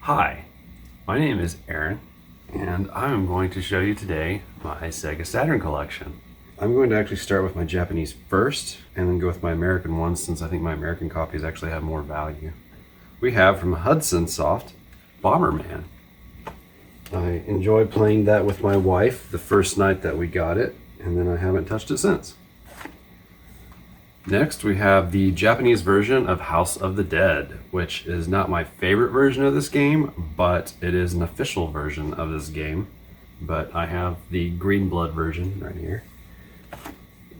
Hi, my name is Aaron, and I'm going to show you today my Sega Saturn collection. I'm going to actually start with my Japanese first, and then go with my American ones, since I think my American copies actually have more value. We have from Hudson Soft, Bomberman. I enjoyed playing that with my wife the first night that we got it, and then I haven't touched it since. Next, we have the Japanese version of House of the Dead, which is not my favorite version of this game, but it is an official version of this game. But I have the green blood version right here.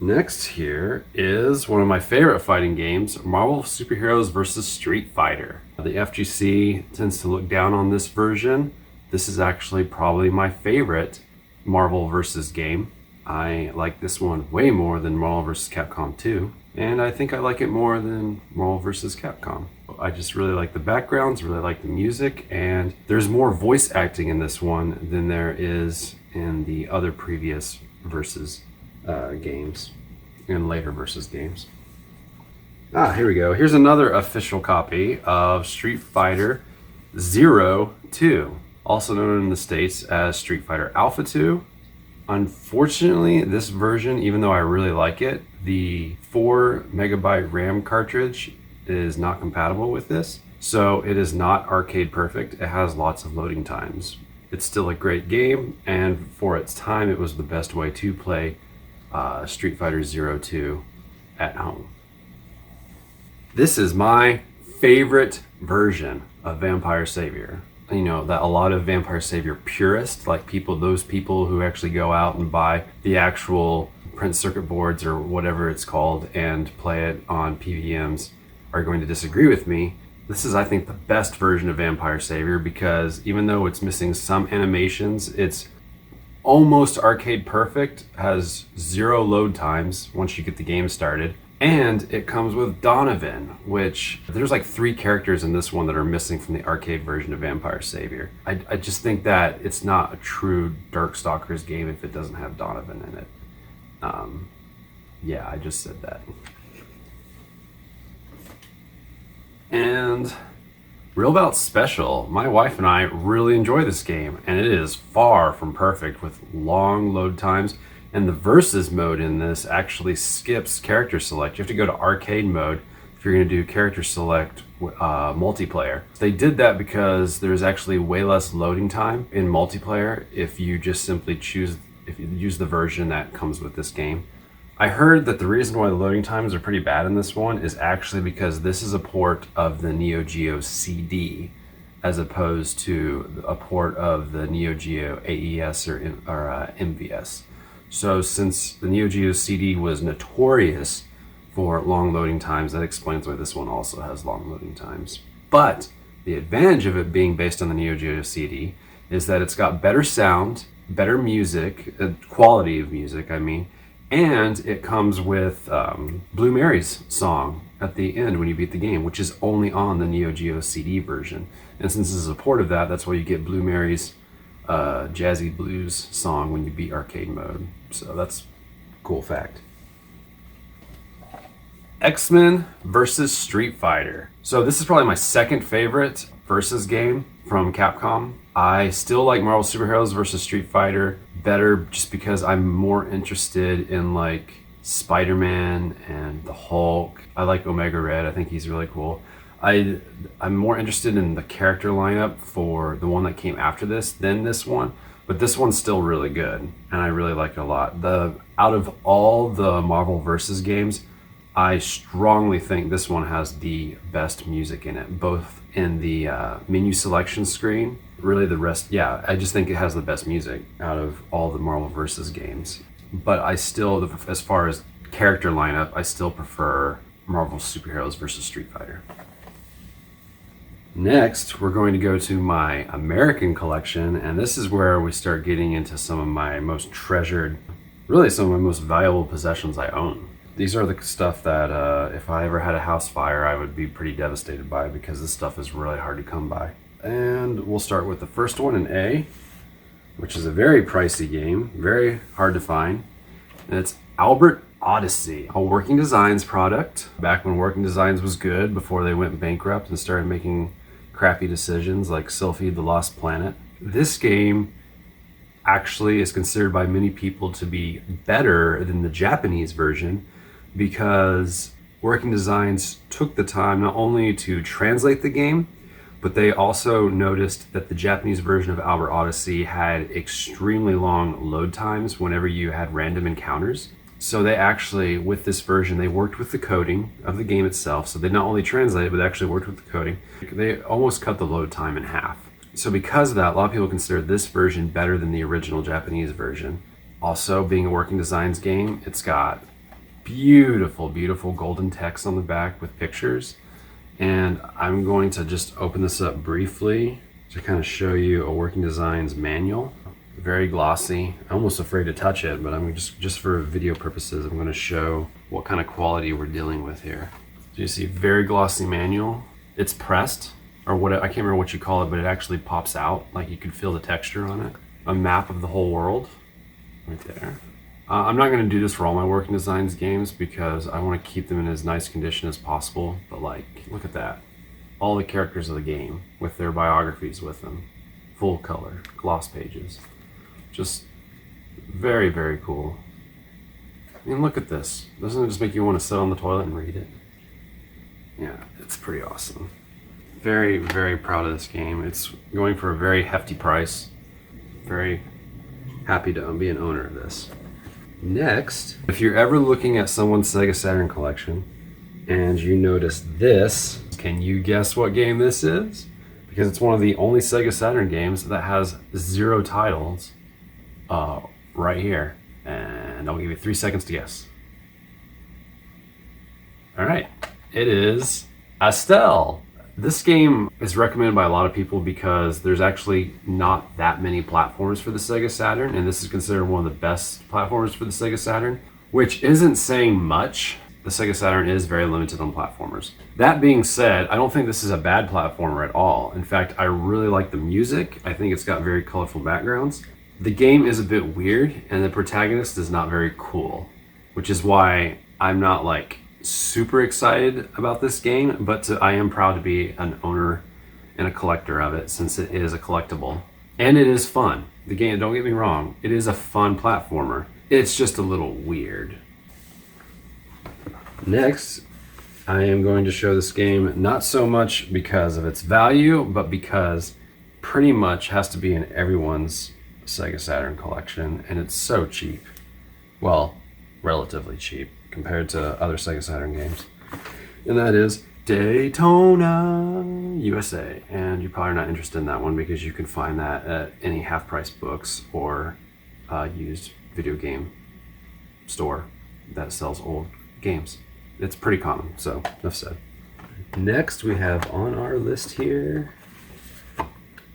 Next here is one of my favorite fighting games, Marvel Superheroes vs. Street Fighter. The FGC tends to look down on this version. This is actually probably my favorite Marvel vs. game. I like this one way more than Marvel vs. Capcom 2. And I think I like it more than Marvel vs. Capcom. I just really like the backgrounds, really like the music, and there's more voice acting in this one than there is in the other previous versus games and later versus games. Here we go. Here's another official copy of Street Fighter 02, also known in the States as Street Fighter Alpha 2. Unfortunately, this version, even though I really like it, the 4 megabyte RAM cartridge is not compatible with this. So it is not arcade perfect. It has lots of loading times. It's still a great game, and for its time, it was the best way to play Street Fighter 02 at home. This is my favorite version of Vampire Savior. You know, that a lot of Vampire Savior purists, like those people who actually go out and buy the actual print circuit boards or whatever it's called and play it on PVMs, are going to disagree with me. This is, I think, the best version of Vampire Savior, because even though it's missing some animations, it's almost arcade perfect, has 0 load times once you get the game started. And it comes with Donovan, which there's like 3 characters in this one that are missing from the arcade version of Vampire Savior. I just think that it's not a true Darkstalkers game if it doesn't have Donovan in it. Yeah, I just said that. And Real Bout Special. My wife and I really enjoy this game, and it is far from perfect with long load times. And the versus mode in this actually skips character select. You have to go to arcade mode if you're going to do character select multiplayer. They did that because there's actually way less loading time in multiplayer if you just simply if you use the version that comes with this game. I heard that the reason why the loading times are pretty bad in this one is actually because this is a port of the Neo Geo CD as opposed to a port of the Neo Geo AES or MVS. So since the Neo Geo CD was notorious for long loading times, that explains why this one also has long loading times. But the advantage of it being based on the Neo Geo CD is that it's got better sound, better music, quality of music, I mean, and it comes with Blue Mary's song at the end when you beat the game, which is only on the Neo Geo CD version. And since this is a port of that, that's why you get Blue Mary's jazzy blues song when you beat arcade mode. So that's a cool fact. X-Men versus Street Fighter. So this is probably my second favorite versus game from Capcom. I still like Marvel Superheroes versus Street Fighter better just because I'm more interested in like Spider-Man and the Hulk. I like Omega Red. I think he's really cool. I'm more interested in the character lineup for the one that came after this than this one, but this one's still really good, and I really like it a lot. Out of all the Marvel vs. games, I strongly think this one has the best music in it, both in the menu selection screen. Really, the rest, yeah, I just think it has the best music out of all the Marvel vs. games. But I still, as far as character lineup, I still prefer Marvel Superheroes versus Street Fighter. Next, we're going to go to my American collection, and this is where we start getting into some of my most treasured, really some of my most valuable possessions I own. These are the stuff that if I ever had a house fire, I would be pretty devastated by, because this stuff is really hard to come by. And we'll start with the first one in A, which is a very pricey game, very hard to find. And it's Albert Odyssey, a Working Designs product. Back when Working Designs was good, before they went bankrupt and started making crappy decisions like Sylphie the Lost Planet. This game actually is considered by many people to be better than the Japanese version because Working Designs took the time not only to translate the game, but they also noticed that the Japanese version of Albert Odyssey had extremely long load times whenever you had random encounters. So they actually, with this version, they worked with the coding of the game itself. So they not only translated, but they actually worked with the coding. They almost cut the load time in half. So because of that, a lot of people consider this version better than the original Japanese version. Also, being a Working Designs game, it's got beautiful, beautiful golden text on the back with pictures. And I'm going to just open this up briefly to kind of show you a Working Designs manual. Very glossy. I'm almost afraid to touch it, but I'm just for video purposes, I'm going to show what kind of quality we're dealing with here. So you see, very glossy manual. It's pressed, or what, I can't remember what you call it, but it actually pops out, like you could feel the texture on it. A map of the whole world, right there. I'm not going to do this for all my Working Designs games because I want to keep them in as nice condition as possible, but like, look at that. All the characters of the game with their biographies with them. Full color, gloss pages. Just very, very cool. I mean, look at this. Doesn't it just make you want to sit on the toilet and read it? Yeah, it's pretty awesome. Very, very proud of this game. It's going for a very hefty price. Very happy to be an owner of this. Next, if you're ever looking at someone's Sega Saturn collection and you notice this, can you guess what game this is? Because it's one of the only Sega Saturn games that has 0 titles right here. And I'll give you 3 seconds to guess. All right, it is Astal. This game is recommended by a lot of people because there's actually not that many platforms for the Sega Saturn, and this is considered one of the best platformers for the Sega Saturn, which isn't saying much. The Sega Saturn is very limited on platformers. That being said, I don't think this is a bad platformer at all. In fact, I really like the music. I think it's got very colorful backgrounds. The game is a bit weird, and the protagonist is not very cool, which is why I'm not like super excited about this game, but I am proud to be an owner and a collector of it since it is a collectible. And it is fun. The game, don't get me wrong, it is a fun platformer. It's just a little weird. Next, I am going to show this game not so much because of its value, but because pretty much has to be in everyone's Sega Saturn collection, and it's so cheap. Well, relatively cheap compared to other Sega Saturn games. And that is Daytona USA. And you're probably not interested in that one because you can find that at any half-price books or used video game store that sells old games. It's pretty common, so enough said. Next we have on our list here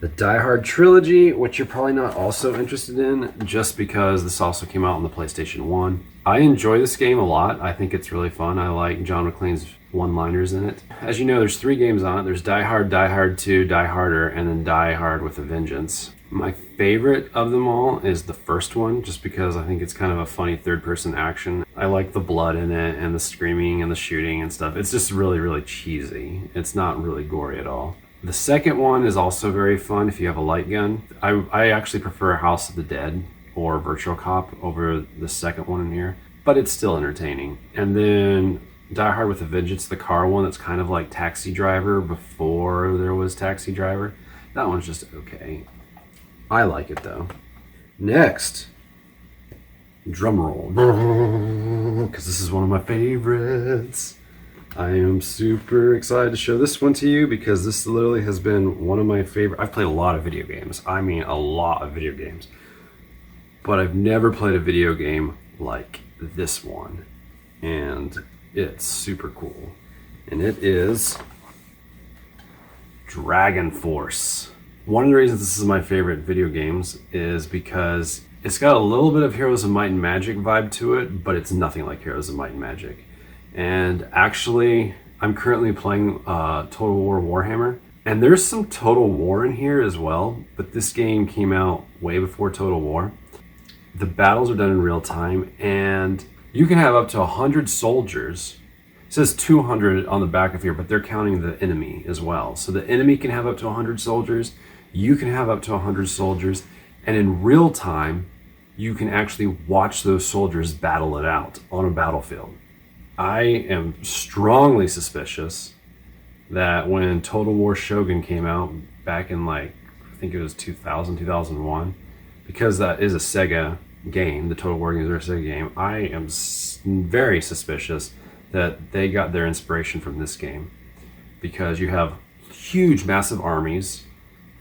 the Hard Trilogy, which you're probably not also interested in just because this also came out on the PlayStation 1. I enjoy this game a lot. I think it's really fun. I like John McClane's one-liners in it. As you know, there's 3 games on it. There's Die Hard, Die Hard 2, Die Harder, and then Die Hard with a Vengeance. My favorite of them all is the first one, just because I think it's kind of a funny third-person action. I like the blood in it and the screaming and the shooting and stuff. It's just really, really cheesy. It's not really gory at all. The second one is also very fun if you have a light gun. I actually prefer House of the Dead or Virtual Cop over the second one in here, but it's still entertaining. And then Die Hard with a Vengeance, the car one that's kind of like Taxi Driver before there was Taxi Driver. That one's just okay. I like it though. Next, drum roll, because this is one of my favorites. I am super excited to show this one to you because this literally has been one of my favorite. I've played a lot of video games. I mean, a lot of video games. But I've never played a video game like this one. And it's super cool. And it is Dragon Force. One of the reasons this is my favorite video games is because it's got a little bit of Heroes of Might and Magic vibe to it, but it's nothing like Heroes of Might and Magic. And actually, I'm currently playing Total War Warhammer, and there's some Total War in here as well, but this game came out way before Total War. The battles are done in real time, and you can have up to 100 soldiers It says 200 on the back of here, but they're counting the enemy as well. So the enemy can have up to 100 soldiers, you can have up to 100 soldiers, and in real time, you can actually watch those soldiers battle it out on a battlefield. I am strongly suspicious that when Total War Shogun came out back in I think it was 2000, 2001, because that is a Sega game, the Total War games are a Sega game, I am very suspicious that they got their inspiration from this game, because you have huge, massive armies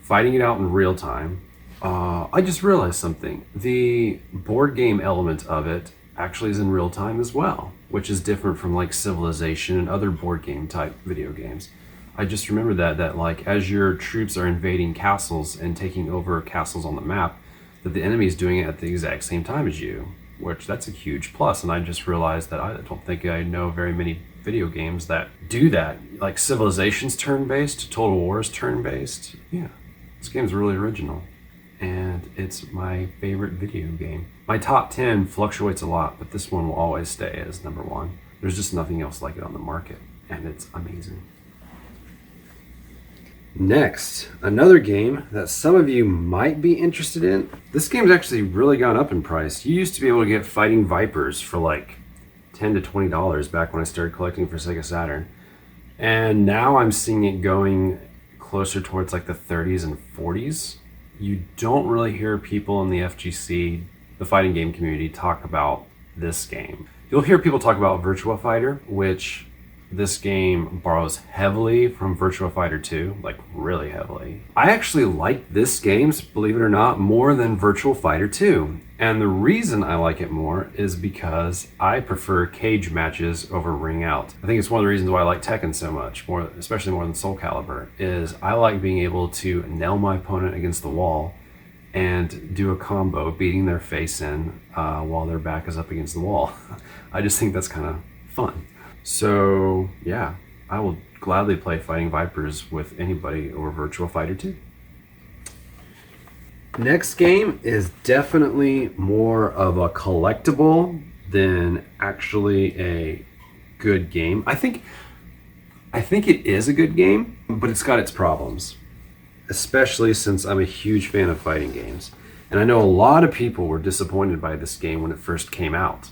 fighting it out in real time. I just realized something. The board game element of it actually is in real time as well, which is different from like Civilization and other board game type video games. I just remember that like as your troops are invading castles and taking over castles on the map, that the enemy is doing it at the exact same time as you, which that's a huge plus. And I just realized that I don't think I know very many video games that do that. Like Civilization's turn-based, Total War's turn-based. Yeah, this game's really original, and it's my favorite video game. My top 10 fluctuates a lot, but this one will always stay as number one. There's just nothing else like it on the market, and it's amazing. Next, another game that some of you might be interested in. This game's actually really gone up in price. You used to be able to get Fighting Vipers for like $10 to $20 back when I started collecting for Sega Saturn. And now I'm seeing it going closer towards like the 30s and 40s. You don't really hear people in the FGC, the fighting game community, talk about this game. You'll hear people talk about Virtua Fighter, which this game borrows heavily from Virtua Fighter 2, like really heavily. I actually like this game, believe it or not, more than Virtua Fighter 2. And the reason I like it more is because I prefer cage matches over ring out. I think it's one of the reasons why I like Tekken so much, especially more than Soul Calibur, is I like being able to nail my opponent against the wall and do a combo, beating their face in while their back is up against the wall. I just think that's kind of fun. So yeah, I will gladly play Fighting Vipers with anybody over Virtua Fighter 2. Next game is definitely more of a collectible than actually a good game. I think it is a good game, but it's got its problems, especially since I'm a huge fan of fighting games. And I know a lot of people were disappointed by this game when it first came out,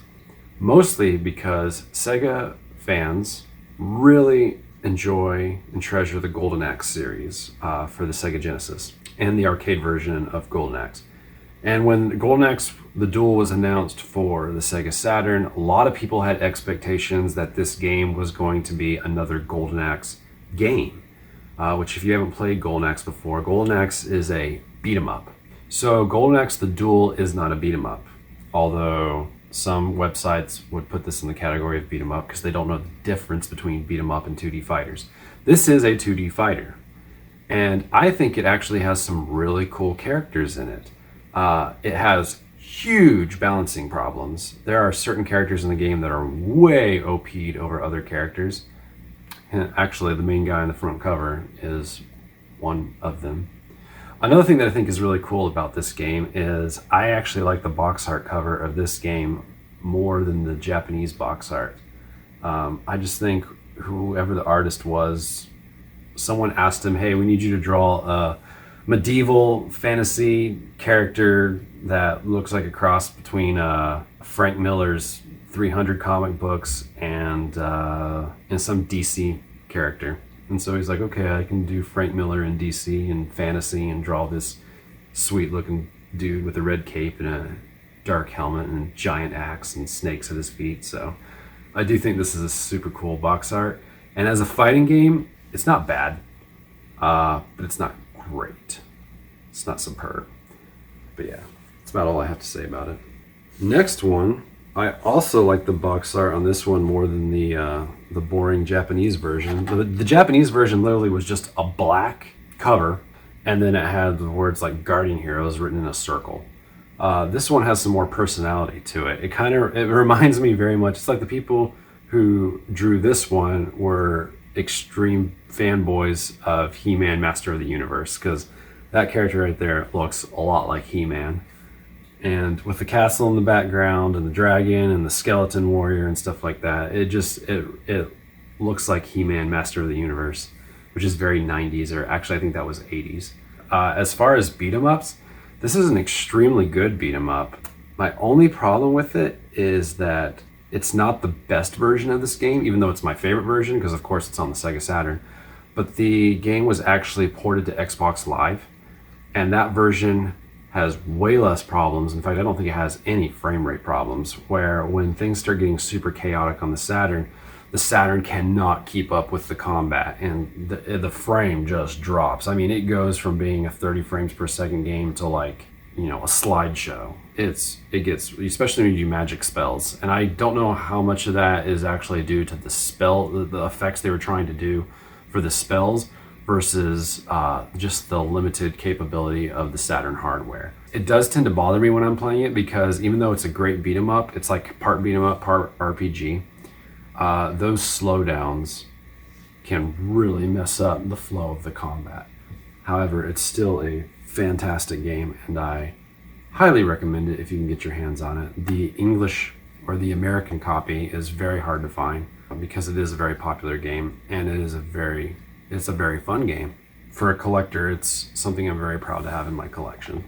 mostly because Sega fans really enjoy and treasure the Golden Axe series for the Sega Genesis and the arcade version of Golden Axe. And when Golden Axe the Duel was announced for the Sega Saturn, a lot of people had expectations that this game was going to be another Golden Axe game, which if you haven't played Golden Axe before, Golden Axe is a beat 'em up. So Golden Axe the Duel is not a beat 'em up, although some websites would put this in the category of beat 'em up because they don't know the difference between beat 'em up and 2D fighters. This is a 2D fighter, and I think it actually has some really cool characters in it. It has huge balancing problems. There are certain characters in the game that are way OP'd over other characters. And actually, the main guy on the front cover is one of them. Another thing that I think is really cool about this game is I actually like the box art cover of this game more than the Japanese box art. I just think whoever the artist was, someone asked him, hey, we need you to draw a medieval fantasy character that looks like a cross between Frank Miller's 300 comic books and some DC character. And so he's like, okay, I can do Frank Miller in DC and fantasy and draw this sweet looking dude with a red cape and a dark helmet and a giant axe and snakes at his feet. So I do think this is a super cool box art. And as a fighting game, it's not bad, but it's not great. It's not superb. But yeah, that's about all I have to say about it. Next one, I also like the box art on this one more than the boring Japanese version. The Japanese version literally was just a black cover, and then it had the words like Guardian Heroes written in a circle. This one has some more personality to it. It reminds me very much, it's like the people who drew this one were extreme fanboys of He-Man Master of the Universe, because that character right there looks a lot like He-Man. And with the castle in the background and the dragon and the skeleton warrior and stuff like that, it looks like He-Man Master of the Universe, which is very 90s, or actually I think that was 80s. As far as beat 'em ups, this is an extremely good beat 'em up. My only problem with it is that it's not the best version of this game, even though it's my favorite version, because of course it's on the Sega Saturn. But the game was actually ported to Xbox Live, and that version has way less problems. In fact, I don't think it has any frame rate problems, where when things start getting super chaotic on the Saturn cannot keep up with the combat, and the frame just drops. I mean, it goes from being a 30 frames per second game to like, you know, a slideshow. It gets, especially when you do magic spells. And I don't know how much of that is actually due to the effects they were trying to do for the spells versus just the limited capability of the Saturn hardware. It does tend to bother me when I'm playing it, because even though it's a great beat 'em up, it's like part beat 'em up, part RPG. Those slowdowns can really mess up the flow of the combat. However, it's still a fantastic game, and I highly recommend it if you can get your hands on it. The English or the American copy is very hard to find, because it is a very popular game, and it's a very fun game. For a collector, it's something I'm very proud to have in my collection.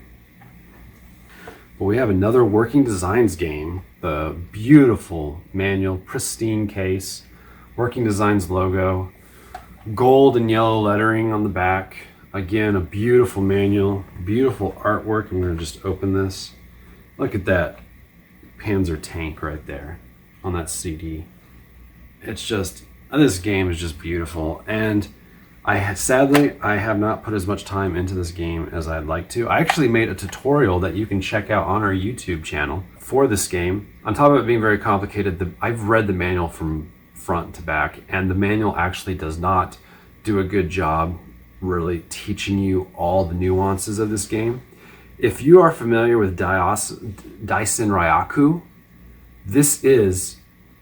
But we have another Working Designs game, the beautiful manual, pristine case, Working Designs logo, gold and yellow lettering on the back. Again, a beautiful manual, beautiful artwork. I'm going to just open this. Look at that Panzer tank right there on that CD. It's just, this game is just beautiful. And sadly, I have not put as much time into this game as I'd like to. I actually made a tutorial that you can check out on our YouTube channel for this game. On top of it being very complicated, I've read the manual from front to back, and the manual actually does not do a good job really teaching you all the nuances of this game. If you are familiar with Daisen Ryaku, this is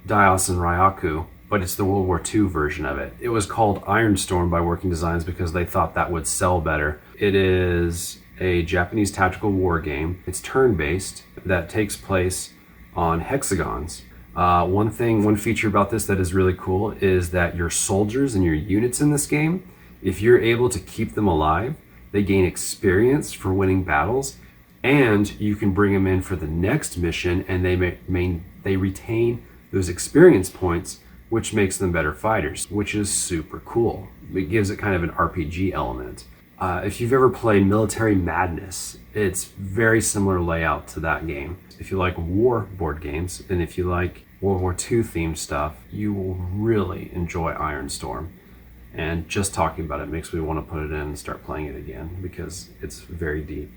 Daisen Ryaku, but it's the World War II version of it. It was called Iron Storm by Working Designs because they thought that would sell better. It is a Japanese tactical war game. It's turn-based, that takes place on hexagons. One feature about this that is really cool is that your soldiers and your units in this game, if you're able to keep them alive, they gain experience for winning battles, and you can bring them in for the next mission, and they retain those experience points, which makes them better fighters, which is super cool. It gives it kind of an RPG element. If you've ever played Military Madness, it's very similar layout to that game. If you like war board games, and if you like World War II themed stuff, you will really enjoy Iron Storm. And just talking about it makes me want to put it in and start playing it again, because it's very deep.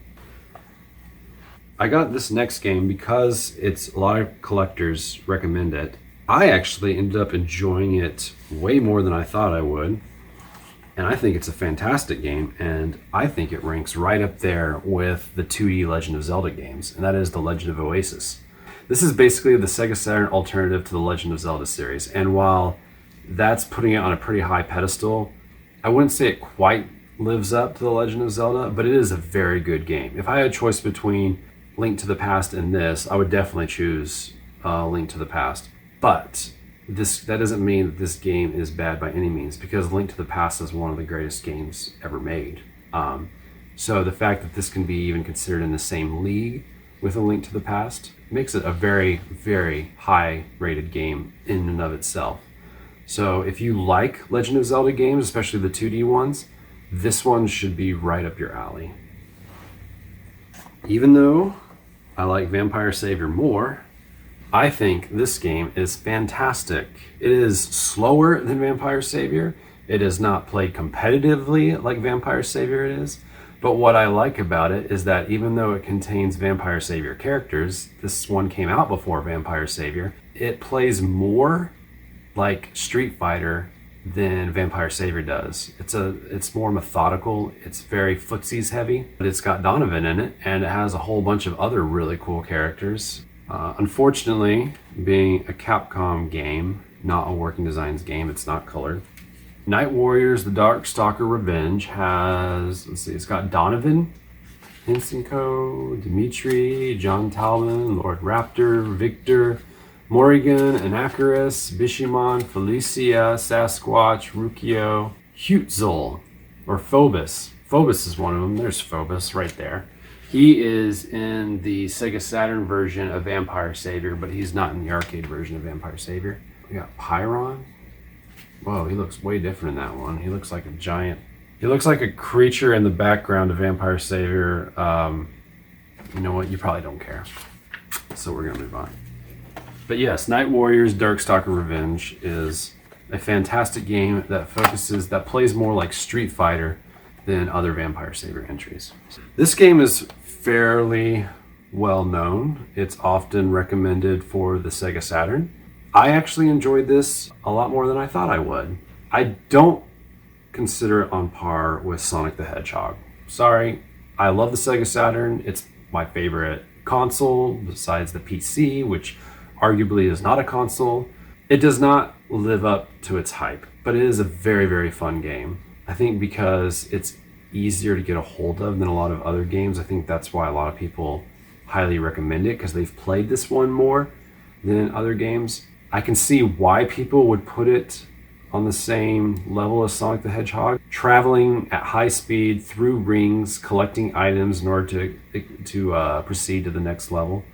I got this next game because a lot of collectors recommend it. I actually ended up enjoying it way more than I thought I would. And I think it's a fantastic game, and I think it ranks right up there with the 2D Legend of Zelda games, and that is the Legend of Oasis. This is basically the Sega Saturn alternative to the Legend of Zelda series, and while that's putting it on a pretty high pedestal, I wouldn't say it quite lives up to the Legend of Zelda, but it is a very good game. If I had a choice between Link to the Past and this, I would definitely choose Link to the Past. But that doesn't mean that this game is bad by any means, because Link to the Past is one of the greatest games ever made. So the fact that this can be even considered in the same league with A Link to the Past makes it a very, very high rated game in and of itself. So if you like Legend of Zelda games, especially the 2D ones, this one should be right up your alley. Even though I like Vampire Savior more, I think this game is fantastic. It is slower than Vampire Savior. It is not played competitively like Vampire Savior is. But what I like about it is that even though it contains Vampire Savior characters, this one came out before Vampire Savior, it plays more like Street Fighter than Vampire Savior does. It's more methodical, it's very footsies heavy, but it's got Donovan in it, and it has a whole bunch of other really cool characters. Unfortunately, being a Capcom game, not a Working Designs game, it's not colored. Night Warriors, the Darkstalker Revenge has, it's got Donovan, Hinsenko, Dimitri, John Talman, Lord Raptor, Victor, Morrigan, Anacharus, Bishamon, Felicia, Sasquatch, Rukio, Hutzul, or Phobos. Phobos is one of them. There's Phobos right there. He is in the Sega Saturn version of Vampire Savior, but he's not in the arcade version of Vampire Savior. We got Pyron. Whoa, he looks way different in that one. He looks like a giant. He looks like a creature in the background of Vampire Savior. You know what? You probably don't care. So we're going to move on. But yes, Night Warriors Darkstalker Revenge is a fantastic game that plays more like Street Fighter than other Vampire Savior entries. This game is fairly well known. It's often recommended for the Sega Saturn. I actually enjoyed this a lot more than I thought I would. I don't consider it on par with Sonic the Hedgehog. Sorry, I love the Sega Saturn. It's my favorite console besides the PC, which arguably is not a console. It does not live up to its hype, but it is a very, very fun game. I think because it's easier to get a hold of than a lot of other games, I think that's why a lot of people highly recommend it, because they've played this one more than other games. I can see why people would put it on the same level as Sonic the Hedgehog. Traveling at high speed through rings, collecting items in order to proceed to the next level.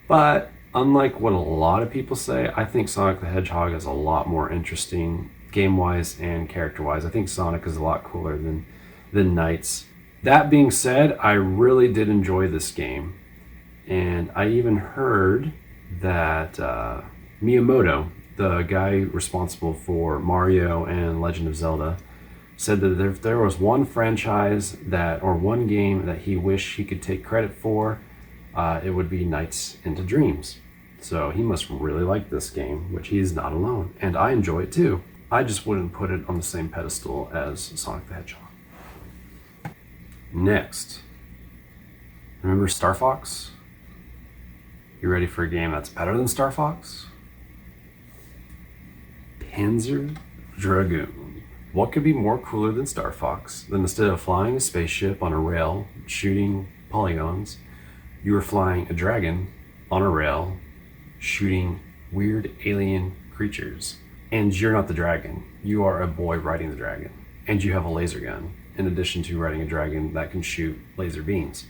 But unlike what a lot of people say, I think Sonic the Hedgehog is a lot more interesting game-wise and character-wise. I think Sonic is a lot cooler than Knights. That being said, I really did enjoy this game. And I even heard that Miyamoto, the guy responsible for Mario and Legend of Zelda, said that if there was one franchise or one game that he wished he could take credit for, it would be Nights into Dreams. So he must really like this game, which he's not alone. And I enjoy it too. I just wouldn't put it on the same pedestal as Sonic the Hedgehog. Next, remember Star Fox? You ready for a game that's better than Star Fox? Panzer Dragoon. What could be more cooler than Star Fox than instead of flying a spaceship on a rail, shooting polygons, you were flying a dragon on a rail, shooting weird alien creatures. And you're not the dragon. You are a boy riding the dragon. And you have a laser gun, in addition to riding a dragon that can shoot laser beams.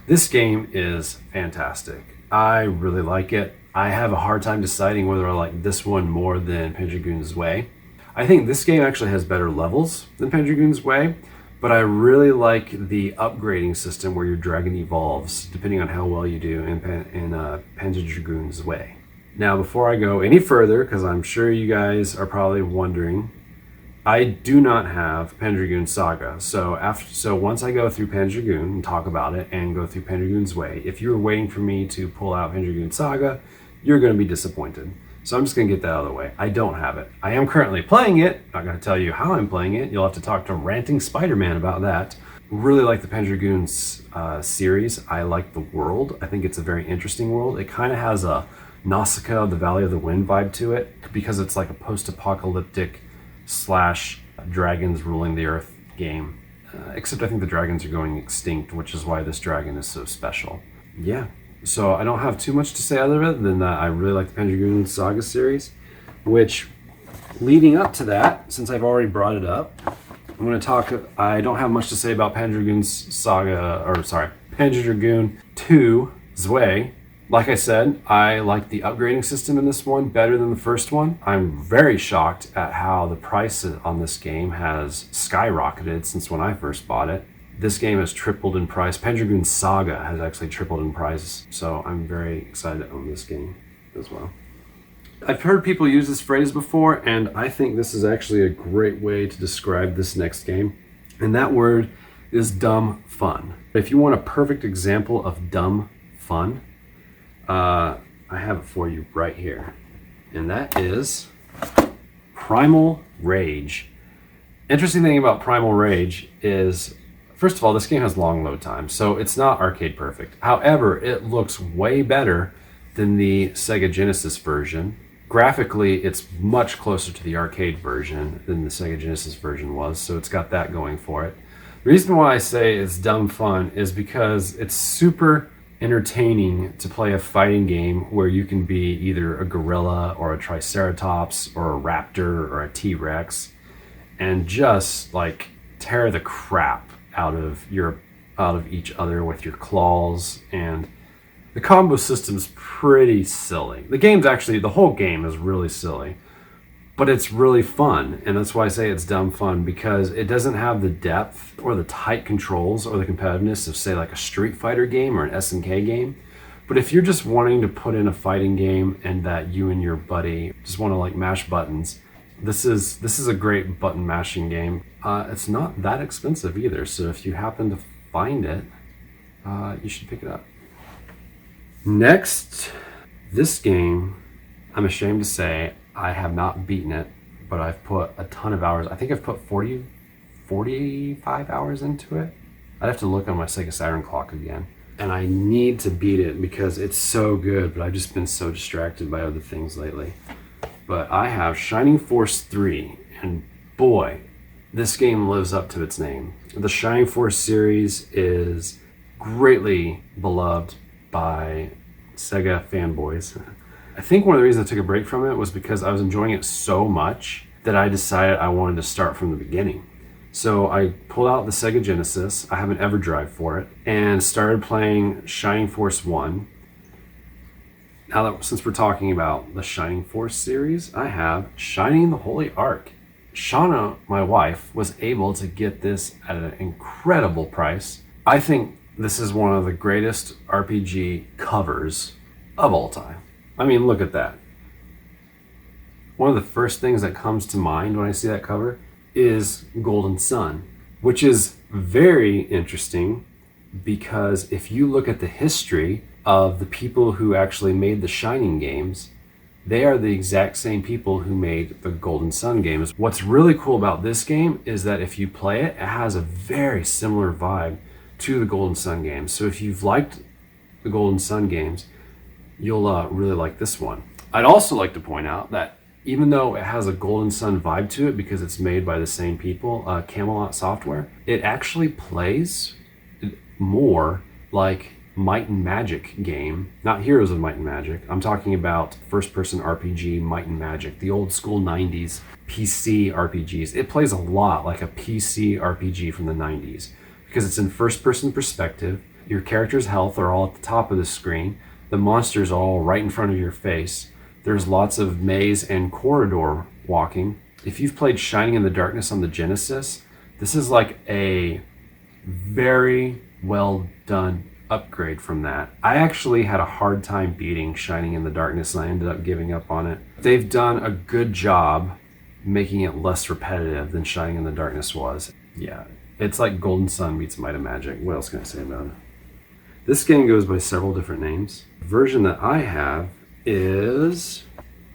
This game is fantastic. I really like it. I have a hard time deciding whether I like this one more than Panzer Dragoon Zwei. I think this game actually has better levels than Panzer Dragoon Zwei, but I really like the upgrading system where your dragon evolves depending on how well you do in Panzer Dragoon Zwei. Now, before I go any further, because I'm sure you guys are probably wondering, I do not have Panzer Dragoon Saga. So once I go through Panzer Dragoon and talk about it and go through Panzer Dragoon Zwei, if you were waiting for me to pull out Panzer Dragoon Saga, you're going to be disappointed. So I'm just going to get that out of the way. I don't have it. I am currently playing it. I'm not going to tell you how I'm playing it. You'll have to talk to Ranting Spider-Man about that. Really like the Panzer Dragoon series. I like the world. I think it's a very interesting world. It kind of has a Nausicaa, the Valley of the Wind vibe to it, because it's like a post-apocalyptic / dragons ruling the earth game. Except I think the dragons are going extinct, which is why this dragon is so special. Yeah. So I don't have too much to say other than that I really like the Panzer Dragoon Saga series, which, leading up to that, since I've already brought it up, I'm going to talk. I don't have much to say about Panzer Dragoon 2 Zwei. Like I said, I like the upgrading system in this one better than the first one. I'm very shocked at how the price on this game has skyrocketed since when I first bought it. This game has tripled in price. Panzer Dragoon Saga has actually tripled in price, so I'm very excited to own this game as well. I've heard people use this phrase before, and I think this is actually a great way to describe this next game, and that word is dumb fun. If you want a perfect example of dumb fun, I have it for you right here, and that is Primal Rage. Interesting thing about Primal Rage is, first of all, this game has long load time, so it's not arcade perfect. However, it looks way better than the Sega Genesis version. Graphically, it's much closer to the arcade version than the Sega Genesis version was, so it's got that going for it. The reason why I say it's dumb fun is because it's super entertaining to play a fighting game where you can be either a gorilla or a triceratops or a raptor or a T-Rex and just like tear the crap out of each other with your claws. And the combo system's pretty silly. The whole game is really silly, but it's really fun. And that's why I say it's dumb fun, because it doesn't have the depth or the tight controls or the competitiveness of, say, like a Street Fighter game or an SNK game. But if you're just wanting to put in a fighting game and that you and your buddy just want to like mash buttons, this is a great button mashing game. It's not that expensive either, so if you happen to find it, you should pick it up. Next, this game, I'm ashamed to say, I have not beaten it, but I've put a ton of hours. I think I've put 45 hours into it. I'd have to look on my Sega Saturn clock again. And I need to beat it because it's so good, but I've just been so distracted by other things lately. But I have Shining Force 3, and boy, this game lives up to its name. The Shining Force series is greatly beloved by Sega fanboys. I think one of the reasons I took a break from it was because I was enjoying it so much that I decided I wanted to start from the beginning. So I pulled out the Sega Genesis, I have an EverDrive for it, and started playing Shining Force 1. Now that, since we're talking about the Shining Force series, I have Shining the Holy Ark. Shauna, my wife, was able to get this at an incredible price. I think this is one of the greatest RPG covers of all time. I mean, look at that. One of the first things that comes to mind when I see that cover is Golden Sun, which is very interesting because if you look at the history of the people who actually made the Shining games, they are the exact same people who made the Golden Sun games. What's really cool about this game is that if you play it, it has a very similar vibe to the Golden Sun games. So if you've liked the Golden Sun games, you'll really like this one. I'd also like to point out that even though it has a Golden Sun vibe to it because it's made by the same people, Camelot Software, it actually plays more like Might and Magic game, not Heroes of Might and Magic. I'm talking about first-person RPG Might and Magic, the old school 90s PC RPGs. It plays a lot like a PC RPG from the 90s because it's in first-person perspective. Your character's health are all at the top of the screen. The monsters are all right in front of your face. There's lots of maze and corridor walking. If you've played Shining in the Darkness on the Genesis, this is like a very well done upgrade from that. I actually had a hard time beating Shining in the Darkness and I ended up giving up on it. They've done a good job making it less repetitive than Shining in the Darkness was. Yeah, it's like Golden Sun meets Might and Magic. What else can I say about it? This game goes by several different names. The version that I have is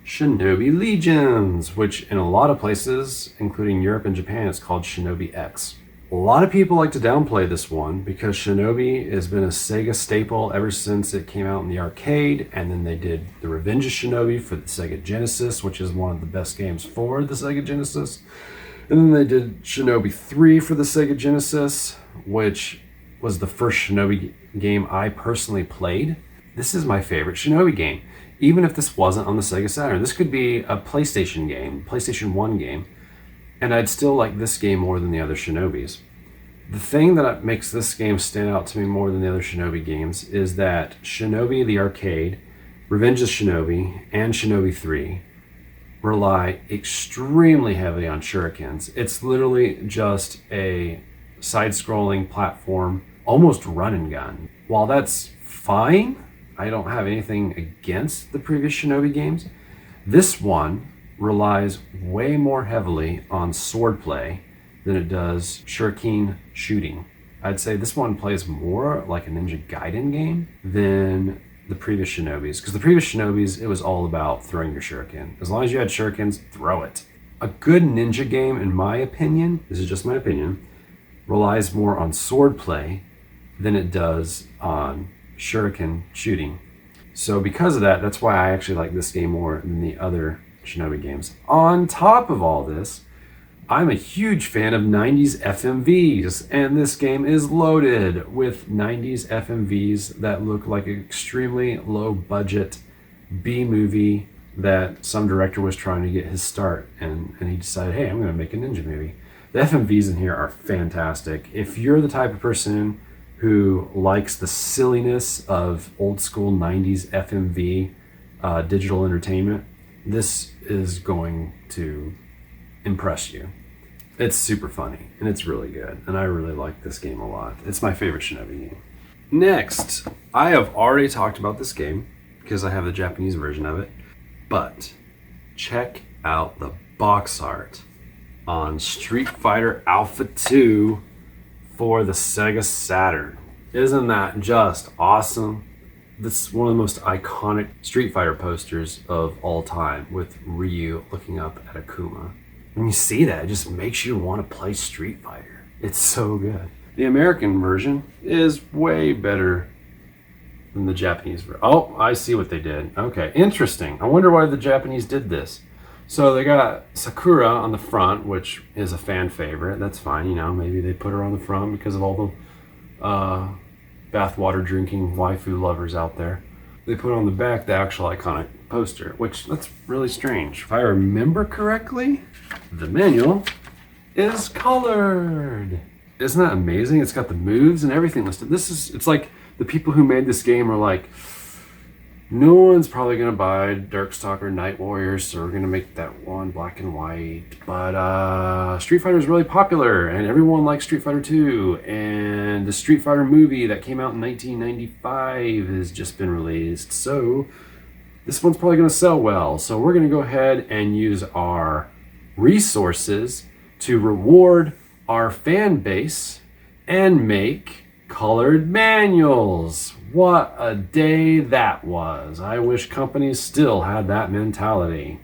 Shinobi Legions, which in a lot of places, including Europe and Japan, it's called Shinobi X. A lot of people like to downplay this one because Shinobi has been a Sega staple ever since it came out in the arcade, and then they did the Revenge of Shinobi for the Sega Genesis, which is one of the best games for the Sega Genesis. And then they did Shinobi 3 for the Sega Genesis, which was the first Shinobi game I personally played. This is my favorite Shinobi game. Even if this wasn't on the Sega Saturn, this could be a PlayStation game, PlayStation 1 game, and I'd still like this game more than the other Shinobis. The thing that makes this game stand out to me more than the other Shinobi games is that Shinobi the arcade, Revenge of Shinobi, and Shinobi 3 rely extremely heavily on shurikens. It's literally just a side-scrolling platform, almost run and gun. While that's fine, I don't have anything against the previous Shinobi games. This one relies way more heavily on swordplay than it does shuriken shooting. I'd say this one plays more like a Ninja Gaiden game than the previous Shinobis, because the previous Shinobis, it was all about throwing your shuriken. As long as you had shurikens, throw it. A good ninja game, in my opinion, this is just my opinion, relies more on swordplay than it does on shuriken shooting. So because of that, that's why I actually like this game more than the other Shinobi games. On top of all this, I'm a huge fan of 90s FMVs, and this game is loaded with 90s FMVs that look like an extremely low budget B-movie that some director was trying to get his start, and he decided, hey, I'm going to make a ninja movie. The FMVs in here are fantastic. If you're the type of person who likes the silliness of old school 90s FMV digital entertainment, this is going to impress you. It's super funny, and it's really good, and I really like this game a lot. It's my favorite Shinobi game. Next, I have already talked about this game because I have the Japanese version of it, but check out the box art on Street Fighter Alpha 2 for the Sega Saturn. Isn't that just awesome? This is one of the most iconic Street Fighter posters of all time, with Ryu looking up at Akuma. When you see that, it just makes you want to play Street Fighter. It's so good. The American version is way better than the Japanese version. Oh, I see what they did. Okay, interesting. I wonder why the Japanese did this. So they got Sakura on the front, which is a fan favorite. That's fine, you know, maybe they put her on the front because of all the bathwater drinking waifu lovers out there. They put on the back the actual iconic poster, which that's really strange. If I remember correctly, the manual is colored. Isn't that amazing? It's got the moves and everything listed. It's like the people who made this game are like, no one's probably gonna buy Darkstalker Night Warriors, so we're gonna make that one black and white. But Street Fighter is really popular, and everyone likes Street Fighter 2. And the Street Fighter movie that came out in 1995 has just been released, so this one's probably gonna sell well. So we're gonna go ahead and use our resources to reward our fan base and make colored manuals. What a day that was. I wish companies still had that mentality,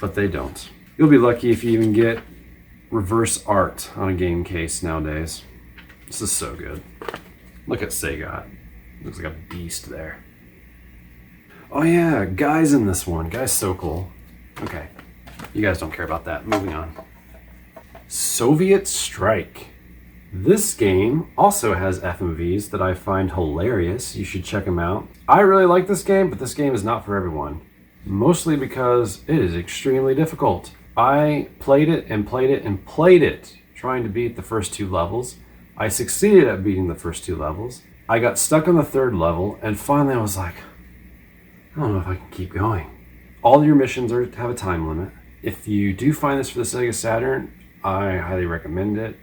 but they don't. You'll be lucky if you even get reverse art on a game case nowadays. This is so good. Look at Sega. Looks like a beast there. Oh yeah, Guy's in this one. Guy's so cool. Okay, you guys don't care about that. Moving on. Soviet Strike. This game also has FMVs that I find hilarious. You should check them out. I really like this game, but this game is not for everyone. Mostly because it is extremely difficult. I played it and played it and played it, trying to beat the first 2 levels. I succeeded at beating the first 2 levels. I got stuck on the 3rd level, and finally I was like, I don't know if I can keep going. All your missions have a time limit. If you do find this for the Sega Saturn, I highly recommend it,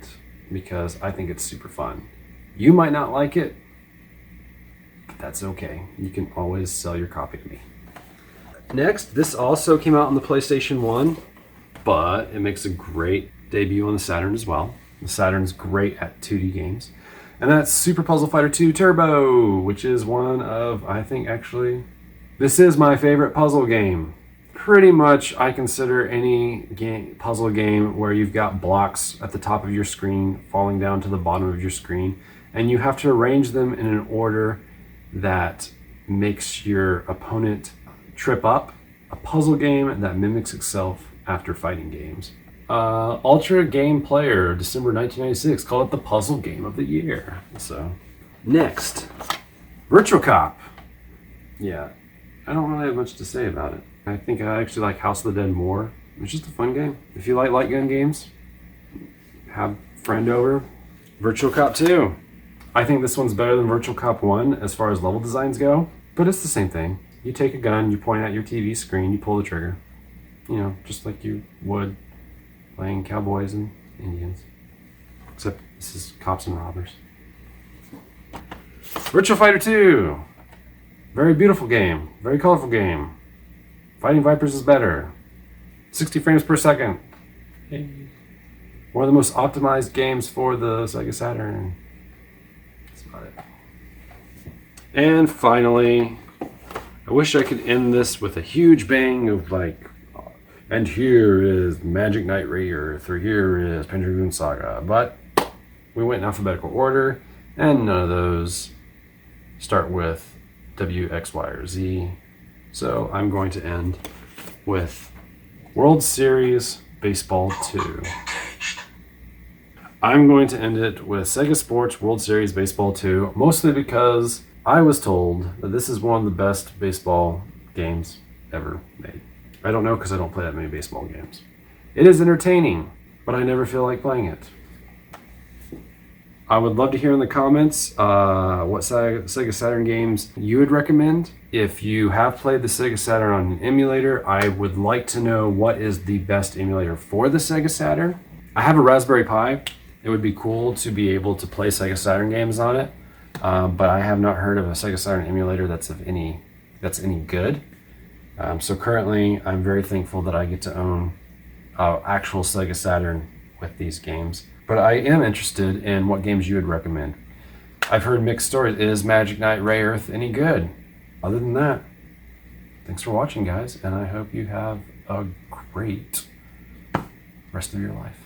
because I think it's super fun. You might not like it, but that's okay. You can always sell your copy to me. Next, this also came out on the PlayStation 1, but it makes a great debut on the Saturn as well. The Saturn's great at 2D games. And that's Super Puzzle Fighter 2 Turbo, which is one of, I think actually, this is my favorite puzzle game. Pretty much, I consider any puzzle game where you've got blocks at the top of your screen falling down to the bottom of your screen, and you have to arrange them in an order that makes your opponent trip up. A puzzle game that mimics itself after fighting games. Ultra Game Player, December 1996, called it the puzzle game of the year. So, next, Virtual Cop. Yeah, I don't really have much to say about it. I think I actually like House of the Dead more. It's just a fun game. If you like light gun games, have a friend over. Virtual Cop 2. I think this one's better than Virtual Cop 1 as far as level designs go, but it's the same thing. You take a gun, you point at your TV screen, you pull the trigger. You know, just like you would playing cowboys and Indians. Except this is cops and robbers. Virtua Fighter 2. Very beautiful game. Very colorful game. Fighting Vipers is better. 60 frames per second. Hey. One of the most optimized games for the Sega Saturn. That's about it. And finally, I wish I could end this with a huge bang of like, and here is Magic Knight Rebirth, or here is Panzer Dragoon Saga. But we went in alphabetical order, and none of those start with W, X, Y, or Z. So I'm going to end with World Series Baseball 2. I'm going to end it with Sega Sports World Series Baseball 2, mostly because I was told that this is one of the best baseball games ever made. I don't know because I don't play that many baseball games. It is entertaining, but I never feel like playing it. I would love to hear in the comments what Sega Saturn games you would recommend. If you have played the Sega Saturn on an emulator, I would like to know what is the best emulator for the Sega Saturn. I have a Raspberry Pi. It would be cool to be able to play Sega Saturn games on it, but I have not heard of a Sega Saturn emulator that's any good. So currently, I'm very thankful that I get to own actual Sega Saturn with these games. But I am interested in what games you would recommend. I've heard mixed stories. Is Magic Knight Ray Earth any good? Other than that, thanks for watching, guys, and I hope you have a great rest of your life.